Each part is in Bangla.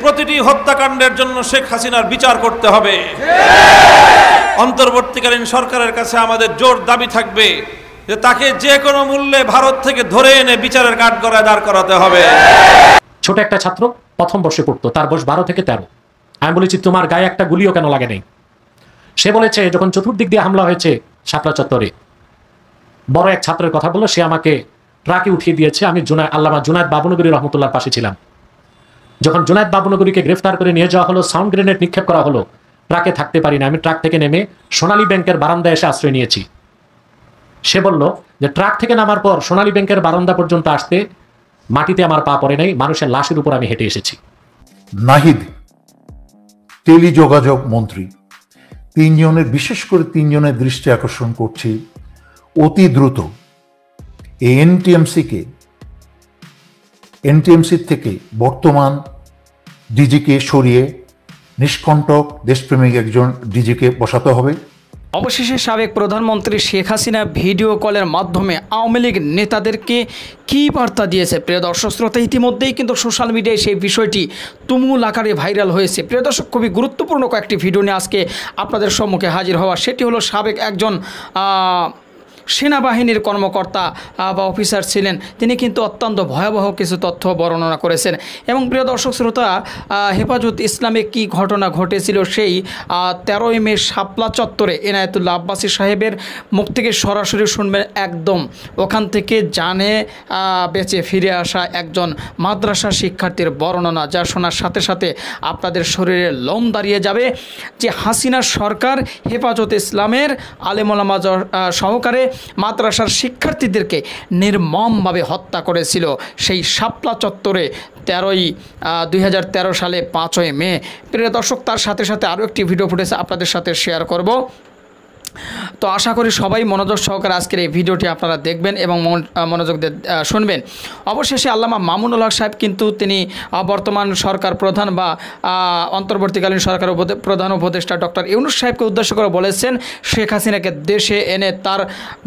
প্রতিটি হত্যাকাণ্ডের জন্য শেখ হাসিনার বিচার করতে হবে। অন্তর্বর্তীকালীন সরকারের কাছে আমাদের জোর দাবি থাকবে যে তাকে যে কোনো মূল্যে ভারত থেকে ধরে এনে বিচারের কাঠগড়ায় দাঁড় করাতে হবে। ছোট একটা ছাত্র প্রথম বর্ষে পড়তো, তার বয়স 12 থেকে 13। আমি বলেছি তোমার গায়ে একটা গুলিও কেন লাগে নাই? সে বলেছে যখন চতুর্দিক দিয়ে হামলা হয়েছে শাপলা চত্বরে, বড় এক ছাত্রের কথা বললো, সে আমাকে ট্রাকে উঠিয়ে দিয়েছে। আমি আল্লামা জুনায়েদ বাবুনগরী রহমতুল্লাহর পাশে ছিলাম। যখন জুনায়েদ বাবুনগরীকে গ্রেফতার করে নিয়ে যাওয়া হলো, সাউন্ড গ্রেনেড নিক্ষেপ করা হলো, ট্রাকে থাকতে পারি না। আমি ট্রাক থেকে নেমে সোনালী ব্যাংকের বারান্দায় এসে আশ্রয় নিয়েছি। সে বলল যে ট্রাক থেকে নামার পর সোনালী ব্যাংকের বারান্দা পর্যন্ত আসতে মাটিতে আমার পা পড়ে নাই, মানুষের লাশের উপর আমি হেঁটে এসেছি। নাহিদ টেলিযোগাযোগ মন্ত্রী, বিশেষ করে তিনজনের দৃষ্টি আকর্ষণ করছি অতি দ্রুত এই এনটিএমসি থেকে বর্তমান ডিজিকে সরিয়ে নিষ্কণ্টক দেশপ্রেমিক একজন ডিজিকে বসাতে হবে। অবশেষে সাবেক প্রধানমন্ত্রী শেখ হাসিনা ভিডিও কলের মাধ্যমে আওয়ামী লীগ নেতাদেরকে কী বার্তা দিয়েছে? প্রিয় দর্শক শ্রোতা, ইতিমধ্যেই কিন্তু সোশ্যাল মিডিয়ায় সেই বিষয়টি তুমুল আকারে ভাইরাল হয়েছে। প্রিয় দর্শক, খুবই গুরুত্বপূর্ণ কয়েকটি ভিডিও নিয়ে আজকে আপনাদের সম্মুখে হাজির হওয়া। সেটি হলো সাবেক একজন সেনাবাহিনীর কর্মকর্তা বা অফিসার ছিলেন, তিনি কিন্তু অত্যন্ত ভয়াবহ কিছু তথ্য বর্ণনা করেছেন। এবং প্রিয় দর্শক শ্রোতা, হেফাজত ইসলামে কি ঘটনা ঘটেছিল সেই 13ই মে শাপলা চত্বরে এনায়েতুল্লাহ আব্বাসী সাহেবের মুখ থেকে সরাসরি শুনবেন। একদম ওখান থেকে জানে বেঁচে ফিরে আসা একজন মাদ্রাসা শিক্ষার্থীর বর্ণনা, যা শোনার সাথে সাথে আপনাদের শরীরে লোম দাঁড়িয়ে যাবে যে হাসিনা সরকার হেফাজত ইসলামের আলেম ওলামা সহকারে মাদ্রাসার শিক্ষার্থীদেরকে নির্মমভাবে হত্যা করেছিল সেই শাপলা চত্বরে 2013 সালে 5ই মে। প্রিয় দর্শক, তার সাথে সাথে আরও একটি ভিডিও ফুটেজ আপনাদের সাথে শেয়ার করব। তো আশা করি সবাই মনোযোগ সহকারে আজকের এই ভিডিওটি আপনারা দেখবেন এবং মনোযোগ দিয়ে শুনবেন। অবশেষে আল্লামা মামুনুল হক সাহেব কিন্তু তিনি বর্তমান সরকার প্রধান বা অন্তর্বর্তীকালীন সরকার প্রধান উপদেষ্টা ডক্টর ইউনূস সাহেবকে উদ্দেশ্য করে বলেছেন শেখ হাসিনাকে দেশে এনে তার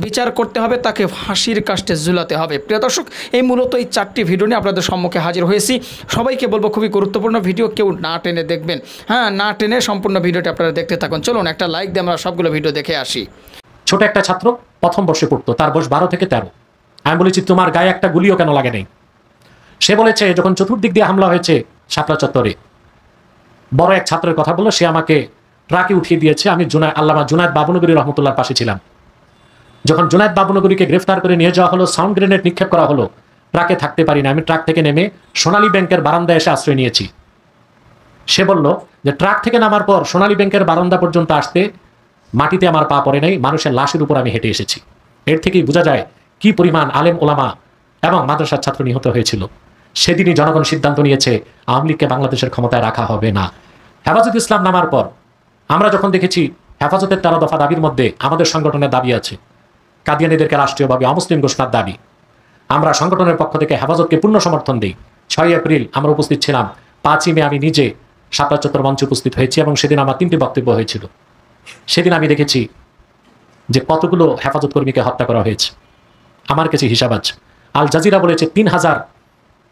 বিচার করতে হবে, তাকে ফাঁসির কাস্টে ঝুলাতে হবে। প্রিয় দর্শক, এই মূলত এই 4টি ভিডিও নিয়ে আপনাদের সম্মুখে হাজির হয়েছি। সবাইকে বলবো খুবই গুরুত্বপূর্ণ ভিডিও, কেউ না টেনে দেখবেন। হ্যাঁ, না টেনে সম্পূর্ণ ভিডিওটি আপনারা দেখতে থাকুন। চলুন একটা লাইক দিয়ে আমরা সবগুলো ভিডিও দেখে আসি। ছোট একটা ছাত্র প্রথম বর্ষে পড়তো, তার বয়স 12 থেকে 13। আমি বলেছি তোমার গায়ে একটা গুলিও কেন লাগে নাই? সে বলেছে যখন চতুর্দিক দিয়ে হামলা হয়েছে শাপলা চত্বরে, বড় এক ছাত্রের কথা বললো, সে আমাকে ট্রাকে উঠিয়ে দিয়েছে। আমি আল্লামা জুনায়েদ বাবুনগরী রহমতুল্লাহর পাশে ছিলাম। যখন জুনায়েদ বাবুনগরীকে গ্রেফতার করে নিয়ে যাওয়া হলো, সাউন্ড গ্রেনেড নিক্ষেপ করা হলো, ট্রাকে থাকতে পারি না। আমি ট্রাক থেকে নেমে সোনালী ব্যাংকের বারান্দায় এসে আশ্রয় নিয়েছি। সে বলল যে ট্রাক থেকে নামার পর সোনালী ব্যাংকের বারান্দা পর্যন্ত আসতে মাটিতে আমার পা পড়ে নাই, মানুষের লাশের উপর আমি হেঁটে এসেছি। এর থেকেই বোঝা যায় কি পরিমাণ আলেম ওলামা এবং মাদ্রাসার ছাত্র নিহত হয়েছিল। সেদিনই জনগণ সিদ্ধান্ত নিয়েছে আওয়ামী লীগকে বাংলাদেশের ক্ষমতায় রাখা হবে না। হেফাজত ইসলাম নামার পর আমরা যখন দেখেছি হেফাজতের 13 দফা দাবির মধ্যে আমাদের সংগঠনের দাবি আছে কাদিয়ানীদেরকে রাষ্ট্রীয়ভাবে অমুসলিম ঘোষণার দাবি, আমরা সংগঠনের পক্ষ থেকে হেফাজতকে পূর্ণ সমর্থন দিই। 6 এপ্রিল আমরা উপস্থিত ছিলাম। 5ই মে আমি নিজে শাপলা চত্বর মঞ্চে উপস্থিত হয়েছি এবং সেদিন আমার 3টি বক্তব্য হয়েছিল। সেদিন আমি দেখেছি যে কতগুলো হেফাজত কর্মীকে হত্যা করা হয়েছে। আমার কাছে হিসাব আছে, আল জাজিরা বলেছে 3000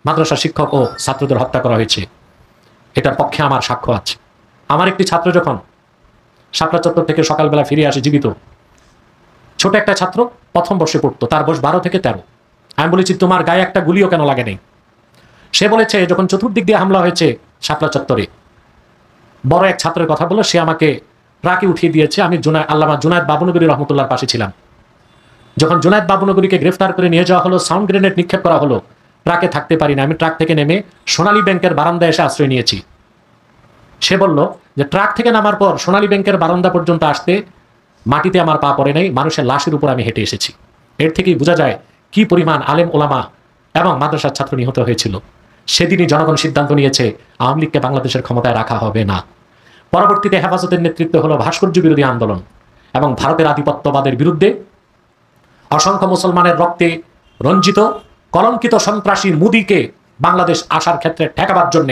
মাদ্রাসা শিক্ষক ও ছাত্রদের হত্যা করা হয়েছে। এটার পক্ষে আমার সাক্ষ্য আছে। আমার একটি ছাত্র যখন শাপলা চত্বর থেকে সকালবেলা ফিরে আসে জীবিত, ছোট একটা ছাত্র প্রথম বর্ষে পড়তো, তার বয়স 12 থেকে 13। আমি বলেছি তোমার গায়ে একটা গুলিও কেন লাগে নাই? সে বলেছে যখন চতুর্দিক দিয়ে হামলা হয়েছে শাপলা চত্বরে, বড় এক ছাত্রের কথা বললো, সে আমাকে ট্রাকে উঠিয়ে দিয়েছে। আমি আল্লামা জুনায়েদ বাবুনগরী রহমতুল্লাহর পাশে ছিলাম। যখন জুনায়েদ বাবুনগরীকে গ্রেফতার করে নিয়ে যাওয়া হলো, সাউন্ড গ্রেনেড নিক্ষেপ করা হলো, ট্রাকে থাকতে পারি না। আমি ট্রাক থেকে নেমে সোনালী ব্যাংকের বারান্দায় এসে আশ্রয় নিয়েছি। সে বলল যে ট্রাক থেকে নামার পর সোনালী ব্যাংকের বারান্দা পর্যন্ত আসতে মাটিতে আমার পা পড়ে নাই, মানুষের লাশের উপর আমি হেঁটে এসেছি। এর থেকেই বোঝা যায় কি পরিমাণ আলেম ওলামা এবং মাদ্রাসার ছাত্র নিহত হয়েছিল। সেদিনই জনগণ সিদ্ধান্ত নিয়েছে আওয়ামী লীগকে বাংলাদেশের ক্ষমতায় রাখা হবে না। পরবর্তীতে হেফাজতের নেতৃত্ব হলো ভাস্কর্য বিরোধী আন্দোলন এবং ভারতের আধিপত্যবাদের বিরুদ্ধে অসংখ্য মুসলমানের রক্তে রঞ্জিত কলঙ্কিত সন্ত্রাসী মোদীকে বাংলাদেশ আসার ক্ষেত্রে ঠেকাবার জন্য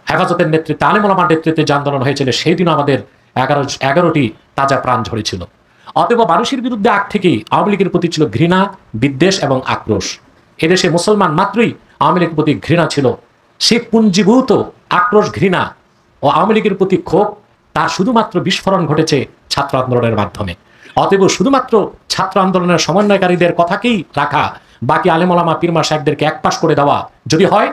হেফাজতের নেতৃত্বে আলেম ওলামার নেতৃত্বে যে আন্দোলন হয়েছিল, সেই দিনও আমাদের 11টি তাজা প্রাণ ঝরেছিল। অতএব মানুষের বিরুদ্ধে আগ থেকেই আওয়ামী লীগের প্রতি ছিল ঘৃণা, বিদ্বেষ এবং আক্রোশ। এদেশে মুসলমান মাত্রই আওয়ামী লীগের প্রতি ঘৃণা ছিল। সে পুঞ্জীভূত আক্রোশ, ঘৃণা ও আওয়ামী লীগের প্রতি ক্ষোভ, তার শুধুমাত্র বিস্ফোরণ ঘটেছে ছাত্র আন্দোলনের মাধ্যমে। অতএব শুধুমাত্র ছাত্র আন্দোলনের সমন্বয়কারীদের কথাকেই রাখা, বাকি আলেমোলামা পীরমা শায়েখদেরকে একপাশ করে দেওয়া যদি হয়,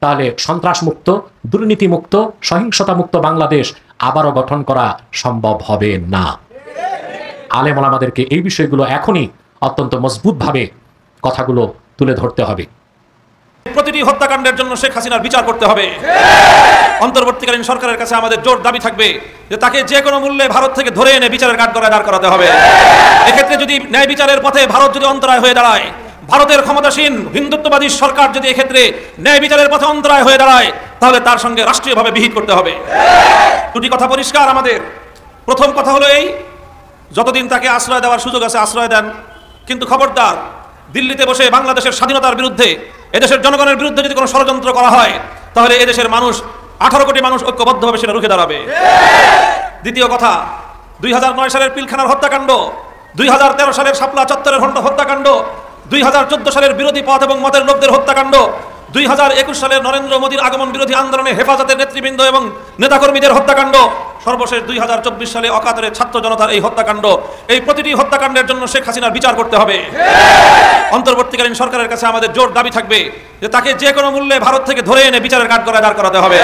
তাহলে সন্ত্রাসমুক্ত, দুর্নীতিমুক্ত, সহিংসতামুক্ত বাংলাদেশ আবারও গঠন করা সম্ভব হবে না। আলেমোলামাদেরকে এই বিষয়গুলো এখনই অত্যন্ত মজবুতভাবে কথাগুলো তুলে ধরতে হবে। প্রতিটি হত্যাকাণ্ডের জন্য শেখ হাসিনার বিচার করতে হবে। অন্তর্বর্তীকালীন সরকারের কাছে আমাদের জোর দাবি থাকবে যে তাকে যে কোনো মূল্যে ভারত থেকে ধরে এনে বিচারের কাঠগড়ায় দাঁড় করাতে হবে। এক্ষেত্রে যদি ন্যায় বিচারের পথে ভারত যদি অন্তরায় হয়ে দাঁড়ায়, ভারতের ক্ষমতাসীন হিন্দুত্ববাদী সরকার যদি এক্ষেত্রে ন্যায় বিচারের পথে অন্তরায় হয়ে দাঁড়ায়, তাহলে তার সঙ্গে রাষ্ট্রীয়ভাবে বিহিত করতে হবে। দুটি কথা পরিষ্কার আমাদের। প্রথম কথা হলো এই, যতদিন তাকে আশ্রয় দেওয়ার সুযোগ আছে আশ্রয় দেন, কিন্তু খবরদার দিল্লিতে বসে বাংলাদেশের স্বাধীনতার বিরুদ্ধে, এদেশের জনগণের বিরুদ্ধে যদি কোনো ষড়যন্ত্র করা হয়, তাহলে এদেশের মানুষ 18 কোটি মানুষ ঐক্যবদ্ধভাবে সেটা রুখে দাঁড়াবে। দ্বিতীয় কথা, 2009 সালের পিলখানার হত্যাকাণ্ড, 2013 সালের শাপলা চত্বরের হত্যাকাণ্ড, 2014 সালের বিরোধী পথ এবং মতের লোকদের হত্যাকাণ্ড, 2021 সালের নরেন্দ্র মোদীর আগমন বিরোধী আন্দোলনে হেফাজতের নেতৃবৃন্দ এবং নেতাকর্মীদের হত্যাকাণ্ড, সর্বশেষ 2024 সালে অকাতরে ছাত্র জনতার এই হত্যাকাণ্ড, এই প্রতিটি হত্যাকাণ্ডের জন্য শেখ হাসিনার বিচার করতে হবে। অন্তর্বর্তীকালীন সরকারের কাছে আমাদের জোর দাবি থাকবে যে তাকে যে কোনো মূল্যে ভারত থেকে ধরে এনে বিচারের কাঠগড়ায় দাঁড় করাতে হবে।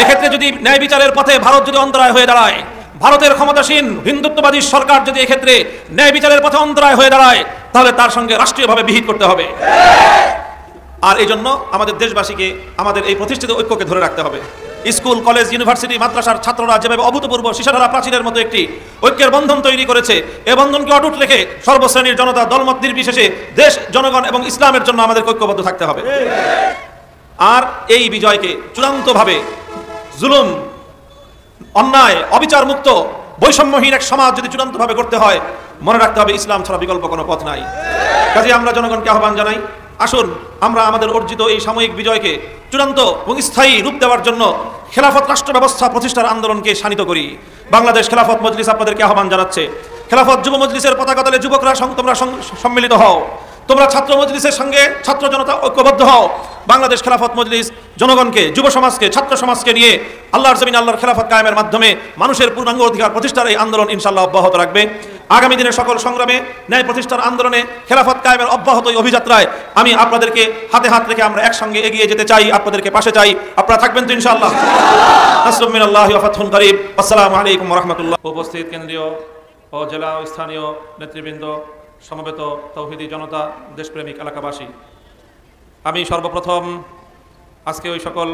এক্ষেত্রে যদি ন্যায় বিচারের পথে ভারত যদি অন্তরায় হয়ে দাঁড়ায়, ভারতের ক্ষমতাসীন হিন্দুত্ববাদী সরকার যদি এক্ষেত্রে ন্যায় বিচারের পথে অন্তরায় হয়ে দাঁড়ায়, তাহলে তার সঙ্গে রাষ্ট্রীয়ভাবে বিহিত করতে হবে। আর এই জন্য আমাদের দেশবাসীকে আমাদের এই প্রতিষ্ঠিত ঐক্যকে ধরে রাখতে হবে। স্কুল, কলেজ, ইউনিভার্সিটি, মাদ্রাসার ছাত্ররা যেভাবে অভূতপূর্ব সিসাধারা প্রাচীরের মতো একটি ঐক্যের বন্ধন তৈরি করেছে, এই বন্ধনকে অটুট রেখে সর্বশ্রেণীর জনতা, দলমত নির্বিশেষে দেশ, জনগণ এবং ইসলামের জন্য আমাদের ঐক্যবদ্ধ থাকতে হবে। আর এই বিজয়কে চূড়ান্তভাবে জুলুম, অন্যায়, অবিচার মুক্ত, বৈষম্যহীন এক সমাজ যদি চূড়ান্তভাবে করতে হয়, মনে রাখতে হবে ইসলাম ছাড়া বিকল্প কোনো পথ নাই। কাজে আমরা জনগণকে আহ্বান জানাই, আসুন আমরা আমাদের অর্জিত এই সাময়িক বিজয়কে চূড়ান্ত এবং স্থায়ী রূপ দেওয়ার জন্য খেলাফত রাষ্ট্র ব্যবস্থা প্রতিষ্ঠার আন্দোলনকে শানিত করি। বাংলাদেশ খেলাফত মজলিস আপনাদেরকে আহ্বান জানাচ্ছে। খেলাফত যুব মজলিসের পতাকা তলে যুবকরা তোমরা সম্মিলিত হও, তোমরা ছাত্র মজলিসের সঙ্গে ছাত্র জনতা ঐক্যবদ্ধ হও। বাংলাদেশ খেলাফত মজলিস জনগণকে, যুব সমাজকে, ছাত্র সমাজকে নিয়ে আল্লাহর জমিন আল্লাহর খেলাফত কায়েমের মাধ্যমে মানুষের পূর্ণাঙ্গ অধিকার প্রতিষ্ঠার এই আন্দোলন ইনশাআল্লাহ অব্যাহত রাখবে। আগামী দিনের সকল সংগ্রামে, ন্যায় প্রতিষ্ঠার আন্দোলনে, খেলাফত কায়েমের অব্যাহত অভিযাত্রায় আমি আপনাদেরকে হাতে হাত রেখে আমরা একসঙ্গে এগিয়ে যেতে চাই, আপনাদেরকে পাশে চাই। আপনারা থাকবেন তো ইনশাআল্লাহ? নাসরুম মিনাল্লাহি ওয়া ফাতহুন করিব। আসসালামু আলাইকুম ওয়া রাহমাতুল্লাহ। উপস্থিত কেন্দ্রীয় ও জেলা ও স্থানীয় নেতৃবৃন্দ, সমবেত তৌহিদি জনতা, দেশপ্রেমিক এলাকাবাসী, আমি সর্বপ্রথম আজকে ওই সকল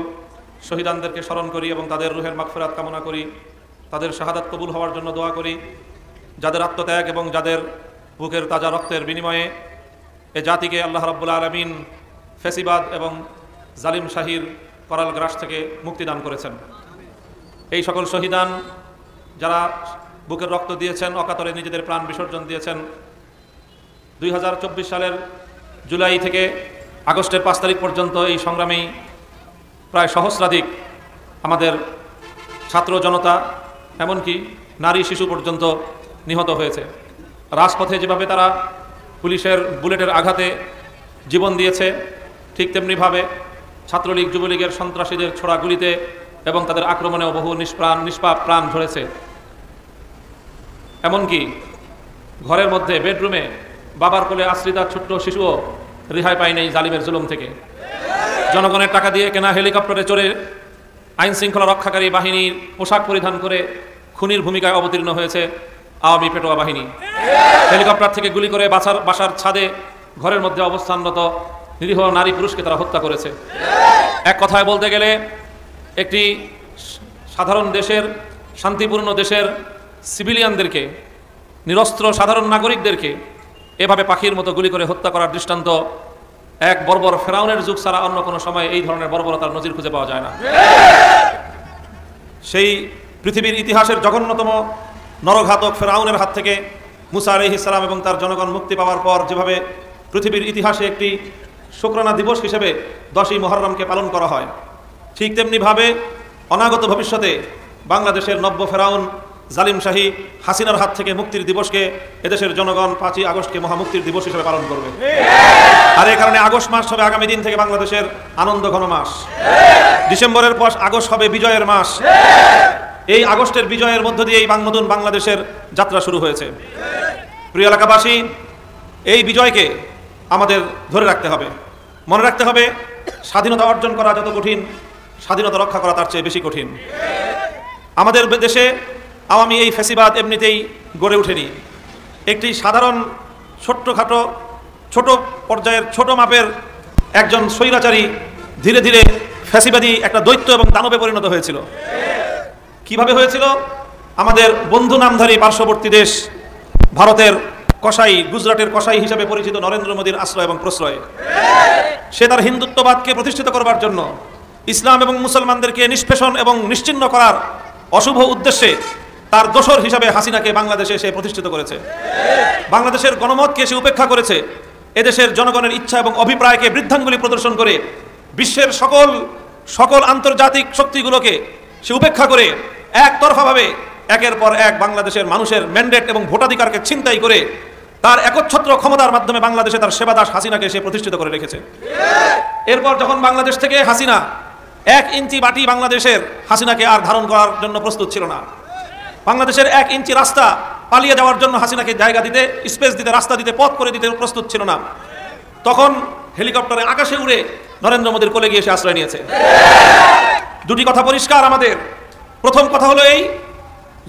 শহীদানদেরকে স্মরণ করি এবং তাদের রুহের মাগফিরাত কামনা করি, তাদের শাহাদাত কবুল হওয়ার জন্য দোয়া করি, যাদের আত্মত্যাগ এবং যাদের বুকের তাজা রক্তের বিনিময়ে এ জাতিকে আল্লাহ রাব্বুল আলামিন ফেসিবাদ এবং জালিম শাহির করাল গ্রাস থেকে মুক্তিদান করেছেন। এই সকল শহীদান যারা বুকের রক্ত দিয়েছেন, অকাতরে নিজেদের প্রাণ বিসর্জন দিয়েছেন, 2024 সালের জুলাই থেকে আগস্টের 5 তারিখ পর্যন্ত এই সংগ্রামেই প্রায় সহস্রাধিক আমাদের ছাত্র জনতা, এমনকি নারী শিশু পর্যন্ত নিহত হয়েছে। রাজপথে যেভাবে তারা পুলিশের বুলেটের আঘাতে জীবন দিয়েছে, ঠিক তেমনিভাবে ছাত্রলীগ, যুবলীগের সন্ত্রাসীদের ছোড়া গুলিতে এবং তাদের আক্রমণেও বহু নিষ্পাপ প্রাণ ঝরেছে। এমনকি ঘরের মধ্যে, বেডরুমে বাবার কোলে আশ্রিতা ছোট্ট শিশুও রেহাই পায় নাই জালিমের জুলুম থেকে। জনগণের টাকা দিয়ে কেনা হেলিকপ্টারে চড়ে আইন শৃঙ্খলা রক্ষাকারী বাহিনীর পোশাক পরিধান করে খুনির ভূমিকায় অবতীর্ণ হয়েছে আওয়ামী পেটোয়া বাহিনী। হেলিকপ্টার থেকে গুলি করে বাসার ছাদে ঘরের মধ্যে অবস্থানরত নিরীহ নারী পুরুষকে তারা হত্যা করেছে। এক কথায় বলতে গেলে একটি সাধারণ দেশের, শান্তিপূর্ণ দেশের সিভিলিয়ানদেরকে, নিরস্ত্র সাধারণ নাগরিকদেরকে এভাবে পাখির মতো গুলি করে হত্যা করার দৃষ্টান্ত এক বর্বর ফেরাউনের যুগ ছাড়া অন্য কোনো সময় এই ধরনের বর্বরতার নজির খুঁজে পাওয়া যায় না। সেই পৃথিবীর ইতিহাসের জঘন্যতম নরঘাতক ফেরাউনের হাত থেকে মুসা আলাইহিস সালাম এবং তার জনগণ মুক্তি পাওয়ার পর যেভাবে পৃথিবীর ইতিহাসে একটি শুকরানা দিবস হিসেবে 10ই মুহররমকে পালন করা হয়, ঠিক তেমনিভাবে অনাগত ভবিষ্যতে বাংলাদেশের নব্য ফেরাউন জালিম শাহী হাসিনার হাত থেকে মুক্তির দিবসকে এদেশের জনগণ 5ই আগস্টকে মহামুক্তির দিবস হিসেবে পালন করবে। আর এই কারণে আগস্ট মাস হবে আগামী দিন থেকে বাংলাদেশের আনন্দ ঘন মাস। ডিসেম্বরের পর আগস্ট হবে বিজয়ের মাস। এই আগস্টের বিজয়ের মধ্য দিয়ে এই নতুন বাংলাদেশের যাত্রা শুরু হয়েছে। প্রিয় এলাকাবাসী, এই বিজয়কে আমাদের ধরে রাখতে হবে। মনে রাখতে হবে, স্বাধীনতা অর্জন করা যত কঠিন, স্বাধীনতা রক্ষা করা তার চেয়ে বেশি কঠিন। আমাদের দেশে আওয়ামী এই ফ্যাসিবাদ এমনিতেই গড়ে ওঠেনি। একটি সাধারণ ছোট্টখাটো ছোট পর্যায়ের ছোট মাপের একজন স্বৈরাচারী ধীরে ধীরে ফ্যাসিবাদী একটা দৈত্য এবং দানবে পরিণত হয়েছিল। কিভাবে হয়েছিল? আমাদের বন্ধু নামধারী পার্শ্ববর্তী দেশ ভারতের কসাই, গুজরাটের কসাই হিসেবে পরিচিত নরেন্দ্র মোদীর আশ্রয় এবং প্রশ্রয়। সে তার হিন্দুত্ববাদকে প্রতিষ্ঠিত করবার জন্য, ইসলাম এবং মুসলমানদেরকে নিষ্পেষণ এবং নিশ্চিহ্ন করার অশুভ উদ্দেশ্যে তার দোসর হিসাবে হাসিনাকে বাংলাদেশে সে প্রতিষ্ঠিত করেছে। বাংলাদেশের গণমতকে সে উপেক্ষা করেছে। এদেশের জনগণের ইচ্ছা এবং অভিপ্রায়কে বৃদ্ধাঙ্গুলি প্রদর্শন করে বিশ্বের সকল আন্তর্জাতিক শক্তিগুলোকে সে উপেক্ষা করে একতরফাভাবে একের পর এক বাংলাদেশের মানুষের ম্যান্ডেট এবং ভোটাধিকারকে ছিনতাই করে তার একচ্ছত্র ক্ষমতার মাধ্যমে বাংলাদেশে তার সেবাদাস হাসিনাকে সে প্রতিষ্ঠিত করে রেখেছে। এরপর যখন বাংলাদেশ থেকে হাসিনা 1 ইঞ্চি বাটি বাংলাদেশের হাসিনাকে আর ধারণ করার জন্য প্রস্তুত ছিল না, বাংলাদেশের 1 ইঞ্চি রাস্তা পালিয়ে যাওয়ার জন্য হাসিনাকে জায়গা দিতে, স্পেস দিতে, রাস্তা দিতে, পথ করে দিতে প্রস্তুত ছিল না, তখন হেলিকপ্টারে আকাশে উড়ে নরেন্দ্র মোদীর কোলে গিয়ে সে আশ্রয় নিয়েছে। দুটি কথা পরিষ্কার আমাদের। প্রথম কথা হলো এই,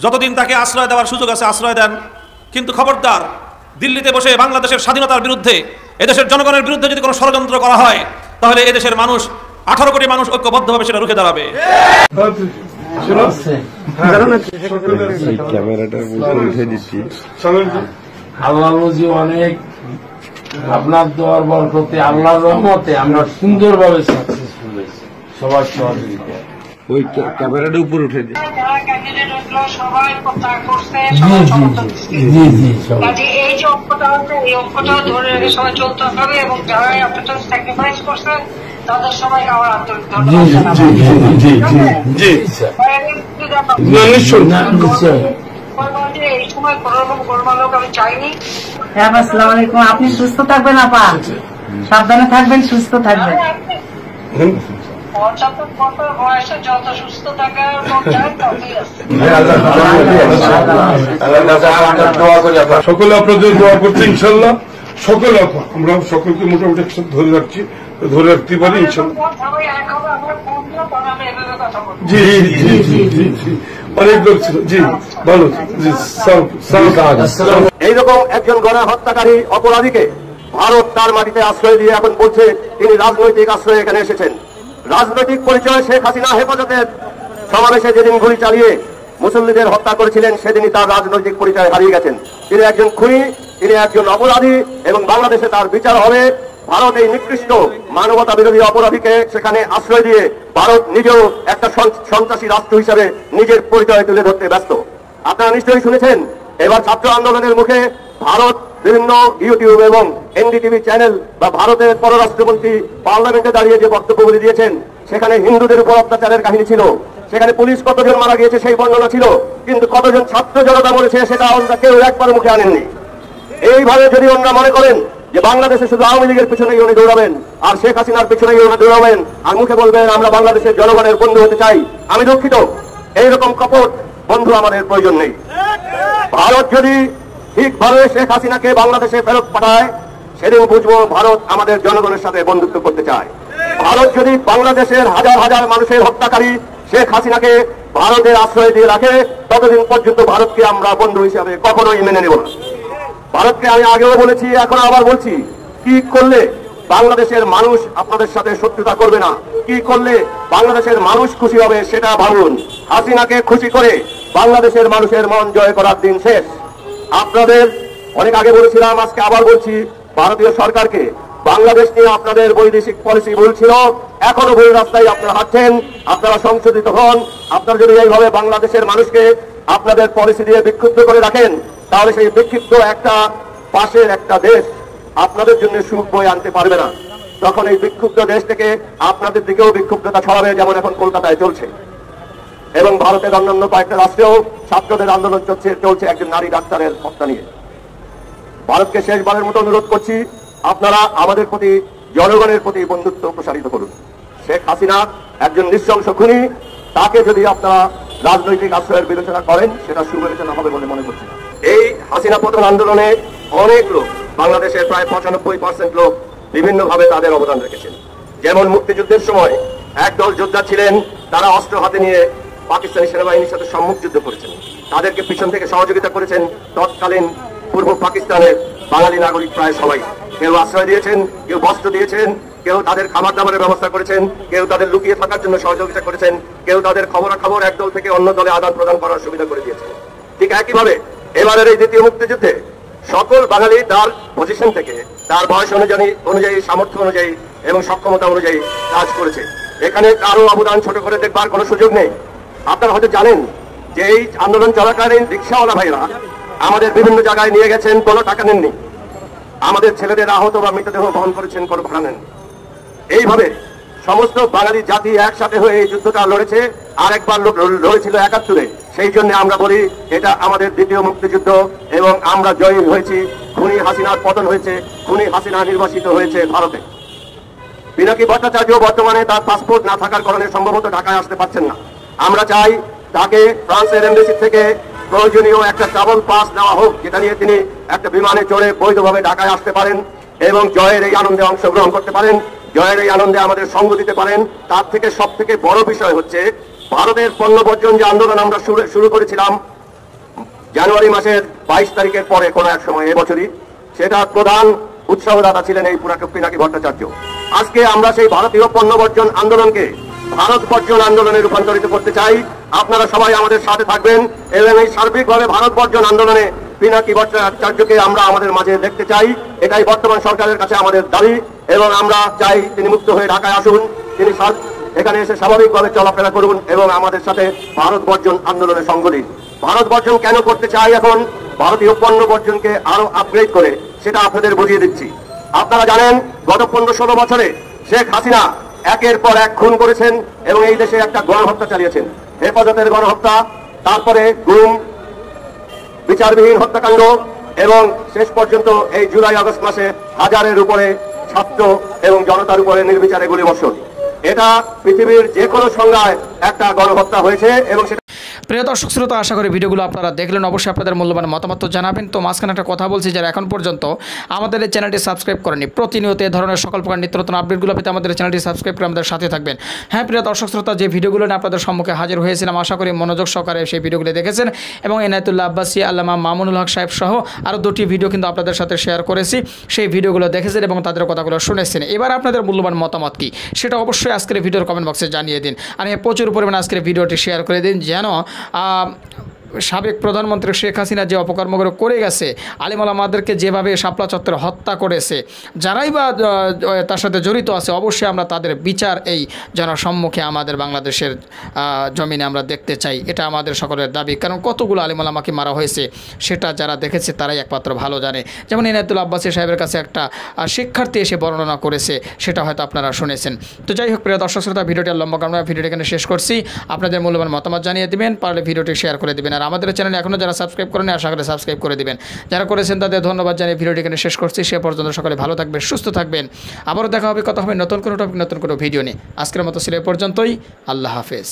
যতদিন তাকে আশ্রয় দেওয়ার সুযোগ আছে আশ্রয় দেন, কিন্তু খবরদার দিল্লিতে বসে বাংলাদেশের স্বাধীনতার বিরুদ্ধে, এদেশের জনগণের বিরুদ্ধে যদি কোনো ষড়যন্ত্র করা হয়, তাহলে এদেশের মানুষ 18 কোটি মানুষ ঐক্যবদ্ধভাবে সেটা রুখে দাঁড়াবে। আল্লাহ অনেক, আপনার দোয়ার বরকতে, আল্লাহর রহমতে আমরা সুন্দরভাবে সাকসেসফুল হয়েছি, সবার সহযোগিতা। ওই ক্যামেরাটা উপরে উঠে দিই। সবাই প্রত্যাহার করছে, এই যে ঐক্যটা হচ্ছে, এই ঐক্যটা ধরে রেখে সবাই চলতে হবে এবং যারা আপনাদের স্যাক্রিফাইস করছে তাদের সবাইকে আমার আন্তরিক ধন্যবাদ। এই সময় কোন রকম গোলমাল হোক আমি চাইনি। আসসালামু আলাইকুম। আপনি সুস্থ থাকবেন আপা, সাবধানে থাকবেন, সুস্থ থাকবেন। বয়সে যত সুস্থ থাকার সকলে আপনাদের দোয়া করতে ইনশাল্লাহ, সকলে আমরা সকলকে মোটামুটি একসাথে ধরে রাখতে পারি ইনশাল্লাহ। জি জি জি জি জি অনেক লোক ছিল। জি ভালো। এইরকম একজন গণহত্যাকারী অপরাধীকে ভারত তার মাটিতে আশ্রয় দিয়ে এখন বলছে তিনি রাজনৈতিক আশ্রয়ে এখানে এসেছেন। রাজনৈতিক পরিচয় শেখ হাসিনা হেফাজতের সমাবেশে যেদিন গুলি চালিয়ে মুসল্লিদের হত্যা করেছিলেন, সেদিনই তার রাজনৈতিক পরিচয় হারিয়ে গেছেন। তিনি একজন খুনি, তিনি একজন অপরাধী এবং বাংলাদেশে তার বিচার হবে। ভারত এই নিকৃষ্ট মানবতা বিরোধী অপরাধীকে সেখানে আশ্রয় দিয়ে ভারত নিজেও একটা সন্ত্রাসী রাষ্ট্র হিসাবে নিজের পরিচয় তুলে ধরতে ব্যস্ত। আপনারা নিশ্চয়ই শুনেছেন, এবার ছাত্র আন্দোলনের মুখে ভারত বিভিন্ন ইউটিউব এবং এনডিটিভি চ্যানেল বা ভারতের পররাষ্ট্রমন্ত্রী পার্লামেন্টে দাঁড়িয়ে যে বক্তব্যগুলি দিয়েছেন, সেখানে হিন্দুদের উপর অত্যাচারের কাহিনী ছিল, সেখানে পুলিশ কতজন মারা গিয়েছে সেই বর্ণনা ছিল, কিন্তু কতজন ছাত্র জনতা মরেছে সেটা আমরা কেউ একবার মুখে আনেননি। এইভাবে যদি ওনারা মনে করেন যে বাংলাদেশে শুধু আওয়ামী লীগের পিছনেই উনি দৌড়াবেন আর শেখ হাসিনার পিছনেই উনি দৌড়াবেন আর মুখে বলবেন আমরা বাংলাদেশের জনগণের বন্ধু হতে চাই, আমি দুঃখিত, এইরকম কপট বন্ধু আমাদের প্রয়োজন নেই। ভারত যদি ঠিকভাবে শেখ হাসিনাকে বাংলাদেশে ফেরত পাঠায়, সেদিন বুঝবো ভারত আমাদের জনগণের সাথে বন্ধুত্ব করতে চায়। ভারত যদি বাংলাদেশের হাজার হাজার মানুষের হত্যাকারী শেখ হাসিনাকে ভারতের আশ্রয় দিয়ে রাখে, ততদিন পর্যন্ত ভারতকে আমরা বন্ধু হিসাবে কখনোই মেনে নেব না। ভারতকে আমি আগেও বলেছি, এখন আবার বলছি, কি করলে বাংলাদেশের মানুষ আপনাদের সাথে শত্রুতা করবে না, কি করলে বাংলাদেশের মানুষ খুশি হবে সেটা ভাবুন। হাসিনাকে খুশি করে বাংলাদেশের মানুষের মন জয় করার দিন শেষ। আপনাদের অনেক আগে বলেছিলাম, আজকে আবার বলছি, ভারতীয় সরকারকে বাংলাদেশ নিয়ে আপনাদের বৈদেশিক পলিসি ভুল ছিল, এখনো ভুল রাস্তায় আপনারা হাঁটছেন। আপনারা সংশোধিত হন। আপনারা যদি এইভাবে বাংলাদেশের মানুষকে আপনাদের পলিসি দিয়ে বিক্ষুব্ধ করে রাখেন, তাহলে সেই বিক্ষিপ্ত একটা পাশের একটা দেশ আপনাদের জন্য সুখ বয়ে আনতে পারবে না। তখন এই বিক্ষুব্ধ দেশ থেকে আপনাদের দিকেও বিক্ষুব্ধতা ছড়াবে, যেমন এখন কলকাতায় চলছে। এবং ভারতের অন্যান্য কয়েকটা রাষ্ট্রেও ছাত্রদের আন্দোলন চলছে একজন নারী ডাক্তারের হত্যা নিয়ে। ভারতকে শেষবারের মতো অনুরোধ করছি, আপনারা আমাদের প্রতি, জনগণের প্রতি বন্ধুত্ব প্রসারিত করুন। শেখ হাসিনা একজন নৃশংস খুনি, তাকে যদি আপনারা রাজনৈতিক আশ্রয়ের বিবেচনা করেন সেটা সুবিবেচনা হবে বলে মনে করছি না। এই হাসিনা পতন আন্দোলনে অনেক লোক, বাংলাদেশের প্রায় 95% লোক বিভিন্নভাবে তাদের অবদান রেখেছেন। যেমন মুক্তিযুদ্ধের সময় একদল যোদ্ধা ছিলেন, তারা অস্ত্র হাতে নিয়ে পাকিস্তানি সেনাবাহিনীর সাথে সম্মুখ যুদ্ধ করেছেন, তাদেরকে পিছন থেকে সহযোগিতা করেছেন তৎকালীন পূর্ব পাকিস্তানের বাঙালি নাগরিক প্রায় সবাই। কেউ আশ্রয় দিয়েছেন, কেউ বস্ত্র দিয়েছেন, কেউ তাদের খাবার দাবারের ব্যবস্থা করেছেন, কেউ তাদের লুকিয়ে থাকার জন্য সহযোগিতা করেছেন, কেউ তাদের খবরাখবর এক দল থেকে অন্য দলে আদান প্রদান করার সুবিধা করে দিয়েছেন। ঠিক একইভাবে এবারের এই দ্বিতীয় মুক্তিযুদ্ধে সকল বাঙালি তার পজিশন থেকে, তার বয়স অনুযায়ী, সামর্থ্য অনুযায়ী এবং সক্ষমতা অনুযায়ী কাজ করেছে। এখানে কারো অবদান ছোট করে দেখবার কোনো সুযোগ নেই। আপনারা হয়তো জানেন যে এই আন্দোলন চলাকালীন রিক্সাওয়ালা ভাইরা আমাদের বিভিন্ন জায়গায় নিয়ে গেছেন, কোনো টাকা নেননি। আমাদের ছেলেদের আহত বা মৃতদেহ বহন করেছেন, কোনো ভাড়া নেন। এইভাবে সমস্ত বাঙালি জাতি একসাথে হয়ে এই যুদ্ধটা লড়েছে, আর একবার লড়েছিল ৭১। সেই জন্য আমরা বলি এটা আমাদের দ্বিতীয় মুক্তিযুদ্ধ এবং আমরা জয়ী হয়েছি। খুনি হাসিনার পতন হয়েছে, খুনি হাসিনা নির্বাসিত হয়েছে ভারতে। পিনাকি ভট্টাচার্য বর্তমানে তার পাসপোর্ট না থাকার কারণে সম্ভবত ঢাকায় আসতে পারছেন না। আমরা চাই তাকে ফ্রান্সের এমবেসি থেকে প্রয়োজনীয় একটা ট্রাভেল পাস দেওয়া হোক, যেটা নিয়ে তিনি একটা বিমানে চড়ে বৈধভাবে ঢাকায় আসতে পারেন এবং জয়ের এই আনন্দে অংশগ্রহণ করতে পারেন, জয়ের এই আনন্দে আমাদের সঙ্গ দিতে পারেন। তার থেকে সব থেকে বড় বিষয় হচ্ছে ভারতের পণ্য বর্জন যে আন্দোলন আমরা শুরু করেছিলাম জানুয়ারি মাসের 22 তারিখের পরে কোনো এক সময় এবছরই, সেটা প্রধান উৎসাহদাতা ছিলেন এই পিনাকি ভট্টাচার্য। আজকে আমরা সেই ভারতীয় পণ্য বর্জন আন্দোলনকে ভারত বর্জন আন্দোলনে রূপান্তরিত করতে চাই। আপনারা সবাই আমাদের সাথে থাকবেন এবং এই সার্বিকভাবে ভারত বর্জন আন্দোলনে পিনাকি ভট্টাচার্যকে আমরা আমাদের মাঝে দেখতে চাই। এটাই বর্তমান সরকারের কাছে আমাদের দাবি এবং আমরা চাই তিনি মুক্ত হয়ে ঢাকায় আসুন, তিনি এখানে এসে স্বাভাবিকভাবে চলাফেরা করুন এবং আমাদের সাথে ভারত বর্জন আন্দোলনে সঙ্গ দিন। ভারত বর্জন কেন করতে চাই এখন, ভারতীয় পণ্য বর্জনকে আরো আপগ্রেড করে, সেটা আপনাদের বুঝিয়ে দিচ্ছি। আপনারা জানেন গত 15-16 বছরে শেখ হাসিনা একের পর এক খুন করেছেন এবং এই দেশে একটা গণহত্যা চালিয়েছেন। হেফাজতের গণহত্যা, তারপরে গুম, বিচারবিহীন হত্যাকাণ্ড এবং শেষ পর্যন্ত এই জুলাই আগস্ট মাসে হাজারের উপরে ছাত্র এবং জনতার উপরে নির্বিচারে গুলিবর্ষণ। এটা পৃথিবীর যে কোনো সংজ্ঞায় একটা গণহত্যা হয়েছে এবং সেটা। প্রিয় দর্শক শ্রোতা, আশা করি ভিডিওগুলো আপনারা দেখলেন। অবশ্যই আপনাদের মূল্যবান মতামত জানাবেন। তো মাঝখানে একটা কথা বলছি, যারা এখন পর্যন্ত আমাদের এই চ্যানেলটি সাবস্ক্রাইব করেনি, প্রতিনিয়ত এই ধরনের সকল প্রকার নিত্য নতুন আপডেটগুলো পেতে আমাদের চ্যানেলটি সাবস্ক্রাইব করে আমাদের সাথে থাকবেন। হ্যাঁ প্রিয় দর্শক শ্রোতা, যে ভিডিওগুলো নিয়ে আপনাদের সম্মুখে হাজির হয়েছিলাম, আশা করি মনোযোগ সহকারে সেই ভিডিওগুলো দেখেছেন এবং এনায়েতুল্লাহ আব্বাসী, আল্লামা মামুনুল হক সাহেব সহ আরও 2টি ভিডিও কিন্তু আপনাদের সাথে শেয়ার করেছি। সেই ভিডিওগুলো দেখেছেন এবং তাদের কথাগুলো শুনেছেন। এবার আপনাদের মূল্যবান মতামত কী সেটা অবশ্যই আজকের ভিডিওর কমেন্ট বক্সে জানিয়ে দিন। আর প্রচুর পরিমাণে আজকের ভিডিওটি শেয়ার করে দিন, যেন সাবেক প্রধানমন্ত্রী শেখ হাসিনা যে অপকর্মগুলো করে গেছে, আলিম ওলামাদেরকে যেভাবে শাপলা চত্বরে হত্যা করেছে, যারাই বা তার সাথে জড়িত আছে, অবশ্যই আমরা তাদের বিচার এই জনসম্মুখে আমাদের বাংলাদেশের জমিনে আমরা দেখতে চাই। এটা আমাদের সকলের দাবি, কারণ কতগুলো আলিম ওলামাকে মারা হয়েছে সেটা যারা দেখেছে তারাই একমাত্র ভালো জানে। যেমন এনায়েতুল্লাহ আব্বাসী সাহেবের কাছে একটা শিক্ষার্থী এসে বর্ণনা করেছে, সেটা হয়তো আপনারা শুনেছেন। তো যাই হোক প্রিয় দর্শক শ্রোতা, ভিডিওটি লম্বা কারণে ভিডিওটি এখানে শেষ করছি। আপনাদের মূল্যবান মতামত জানিয়ে দেবেন, পারলে ভিডিওটি শেয়ার করে দেবেন। আর আমাদের চ্যানেলে এখনও যারা সাবস্ক্রাইব করেন, আশা করে সাবস্ক্রাইব করে দিবেন। যারা করেছেন তাদের ধন্যবাদ জানিয়ে ভিডিওটি এখানে শেষ করছি। সে পর্যন্ত সকলে ভালো থাকবেন, সুস্থ থাকবেন। আবারও দেখা হবে, কথা হবে নতুন কোনো টপিক, নতুন কোনো ভিডিও নিয়ে। আজকের মতো ছিল এ পর্যন্তই। আল্লাহ হাফেজ।